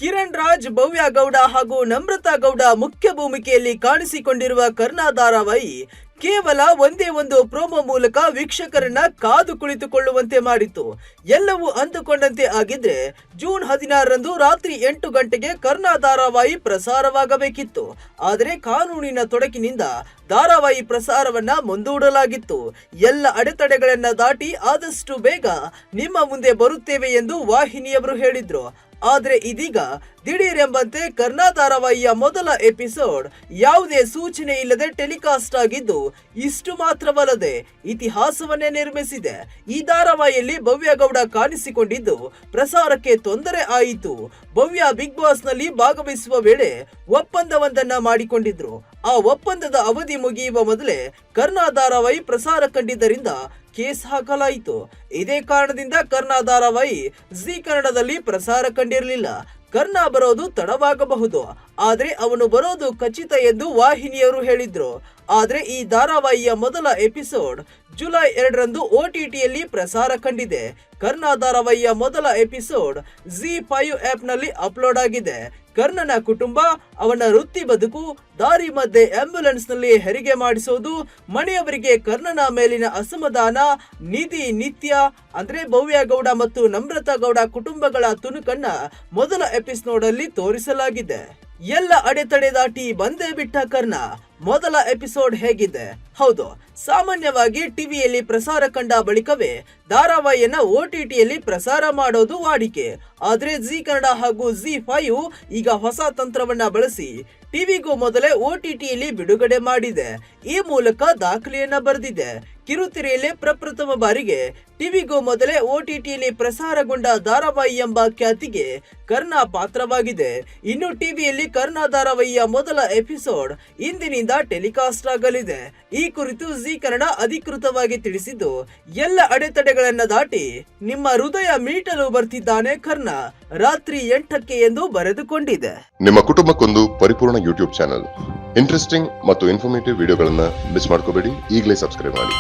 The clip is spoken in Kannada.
ಕಿರಣ್ ರಾಜ್, ಭವ್ಯ ಗೌಡ ಹಾಗೂ ನಮ್ರತಾ ಗೌಡ ಮುಖ್ಯ ಭೂಮಿಕೆಯಲ್ಲಿ ಕಾಣಿಸಿಕೊಂಡಿರುವ ಕರ್ನಾ ಧಾರಾವಾಹಿ ಕೇವಲ ಒಂದೇ ಒಂದು ಪ್ರೋಮೋ ಮೂಲಕ ವೀಕ್ಷಕರನ್ನ ಕಾದು ಕುಳಿತುಕೊಳ್ಳುವಂತೆ ಮಾಡಿತು. ಎಲ್ಲವೂ ಅಂದುಕೊಂಡಂತೆ ಆಗಿದ್ರೆ ಜೂನ್ 16ರಂದು ರಾತ್ರಿ 8 ಗಂಟೆಗೆ ಕರ್ನಾ ಧಾರಾವಾಹಿ ಪ್ರಸಾರವಾಗಬೇಕಿತ್ತು. ಆದರೆ ಕಾನೂನಿನ ತೊಡಕಿನಿಂದ ಧಾರಾವಾಹಿ ಪ್ರಸಾರವನ್ನ ಮುಂದೂಡಲಾಗಿತ್ತು. ಎಲ್ಲ ಅಡೆತಡೆಗಳನ್ನ ದಾಟಿ ಆದಷ್ಟು ಬೇಗ ನಿಮ್ಮ ಮುಂದೆ ಬರುತ್ತೇವೆ ಎಂದು ವಾಹಿನಿಯವರು ಹೇಳಿದ್ರು. ಆದ್ರೆ ಇದೀಗ ದಿಢೀರ್ ಎಂಬಂತೆ ಕರ್ನಾ ಧಾರಾವಾಹಿಯ ಮೊದಲ ಎಪಿಸೋಡ್ ಯಾವುದೇ ಸೂಚನೆ ಇಲ್ಲದೆ ಟೆಲಿಕಾಸ್ಟ್ ಆಗಿದ್ದು, ಇಷ್ಟು ಮಾತ್ರವಲ್ಲದೆ ಇತಿಹಾಸವನ್ನೇ ನಿರ್ಮಿಸಿದೆ. ಈ ಧಾರಾವಾಹಿಯಲ್ಲಿ ಭವ್ಯ ಗೌಡ ಕಾಣಿಸಿಕೊಂಡಿದ್ದು ಪ್ರಸಾರಕ್ಕೆ ತೊಂದರೆ ಆಯಿತು. ಭವ್ಯ ಬಿಗ್ ಬಾಸ್ ನಲ್ಲಿ ಭಾಗವಹಿಸುವ ವೇಳೆ ಒಪ್ಪಂದವೊಂದನ್ನ ಮಾಡಿಕೊಂಡಿದ್ರು. ಆ ಒಪ್ಪಂದದ ಅವಧಿ ಮುಗಿಯುವ ಮೊದಲೇ ಕರ್ನಾ ಧಾರಾವಾಹಿ ಪ್ರಸಾರ ಕಂಡಿದ್ದರಿಂದ ಕೇಸ್ ಹಾಕಲಾಯಿತು. ಇದೇ ಕಾರಣದಿಂದ ಕರ್ನಾ ಧಾರಾವಾಹಿ ಜಿ ಕನ್ನಡದಲ್ಲಿ ಪ್ರಸಾರ ಕಂಡಿರಲಿಲ್ಲ. ಕರ್ನಾ ಬರೋದು ತಡವಾಗಬಹುದು, ಆದ್ರೆ ಅವನು ಬರೋದು ಖಚಿತ ಎಂದು ವಾಹಿನಿಯವರು ಹೇಳಿದ್ರು. ಆದ್ರೆ ಈ ಧಾರಾವಾಹಿಯ ಮೊದಲ ಎಪಿಸೋಡ್ ಜುಲೈ 2ರಂದು OTTಯಲ್ಲಿ ಪ್ರಸಾರ ಕಂಡಿದೆ. ಕರ್ನಾ ಧಾರಾವಾಹಿಯ ಮೊದಲ ಎಪಿಸೋಡ್ ZEE5 ಆಪ್ ನಲ್ಲಿ ಅಪ್ಲೋಡ್ ಆಗಿದೆ. ಕರ್ಣನ ಕುಟುಂಬ, ಅವನ ವೃತ್ತಿ ಬದುಕು, ದಾರಿ ಮಧ್ಯೆ ಆಂಬ್ಯುಲೆನ್ಸ್ ನಲ್ಲಿ ಹೆರಿಗೆ ಮಾಡಿಸೋದು, ಮನೆಯವರಿಗೆ ಕರ್ಣನ ಮೇಲಿನ ಅಸಮಾಧಾನ, ನಿಧಿ, ನಿತ್ಯ ಅಂದ್ರೆ ಭವ್ಯ ಗೌಡ ಮತ್ತು ನಮ್ರತಾ ಗೌಡ ಕುಟುಂಬಗಳ ತುಣುಕನ್ನ ಮೊದಲ ಎಪಿಸೋಡ್ ಅಲ್ಲಿ ತೋರಿಸಲಾಗಿದೆ. ಎಲ್ಲ ಅಡೆತಡೆ ದಾಟಿ ಬಂದೇ ಬಿಟ್ಟ ಕರ್ಣ. ಮೊದಲ ಎಪಿಸೋಡ್ ಹೇಗಿದೆ? ಹೌದು, ಸಾಮಾನ್ಯವಾಗಿ ಟಿವಿಯಲ್ಲಿ ಪ್ರಸಾರ ಕಂಡ ಬಳಿಕವೇ ಧಾರಾವಾಹಿಯನ್ನ OTTಯಲ್ಲಿ ಪ್ರಸಾರ ಮಾಡೋದು ವಾಡಿಕೆ. ಆದ್ರೆ ಜಿ ಕನ್ನಡ ಹಾಗೂ ZEE5 ಈಗ ಹೊಸ ತಂತ್ರವನ್ನ ಬಳಸಿ ಟಿವಿಗೂ ಮೊದಲೇ OTTಯಲ್ಲಿ ಬಿಡುಗಡೆ ಮಾಡಿದೆ. ಈ ಮೂಲಕ ದಾಖಲೆಯನ್ನ ಬರೆದಿದೆ. ಕಿರುತೆರೆಯಲ್ಲೇ ಪ್ರಪ್ರಥಮ ಬಾರಿಗೆ ಟಿವಿಗೂ ಮೊದಲೇ OTTಯಲ್ಲಿ ಪ್ರಸಾರಗೊಂಡ ಧಾರಾವಾಹಿ ಎಂಬ ಖ್ಯಾತಿಗೆ ಕರ್ನಾ ಪಾತ್ರವಾಗಿದೆ. ಇನ್ನು ಟಿವಿಯಲ್ಲಿ ಕರ್ನಾ ಧಾರಾವಾಹಿಯ ಮೊದಲ ಎಪಿಸೋಡ್ ಇಂದಿನಿಂದ ಟೆಲಿಕಾಸ್ಟ್ ಆಗಲಿದೆ. ಈ ಕುರಿತು ಜಿ ಕನ್ನಡ ಅಧಿಕೃತವಾಗಿ ತಿಳಿಸಿದ್ದು, ಎಲ್ಲ ಅಡೆತಡೆಗಳನ್ನ ದಾಟಿ ನಿಮ್ಮ ಹೃದಯ ಮೀಟಲು ಬರ್ತಿದ್ದಾನೆ ಕರ್ನಾ, ರಾತ್ರಿ 8ಕ್ಕೆ ಎಂದು ಬರೆದುಕೊಂಡಿದೆ. ನಿಮ್ಮ ಕುಟುಂಬಕ್ಕೊಂದು ಪರಿಪೂರ್ಣ ಯೂಟ್ಯೂಬ್ ಚಾನಲ್. ಇಂಟ್ರೆಸ್ಟಿಂಗ್ ಮತ್ತು ಇನ್ಫಾರ್ಮೇಟಿವ್ ವಿಡಿಯೋಗಳನ್ನ ಮಿಸ್ ಮಾಡ್ಕೋಬೇಡಿ. ಈಗಲೇ ಸಬ್ಸ್ಕ್ರೈಬ್ ಮಾಡಿ.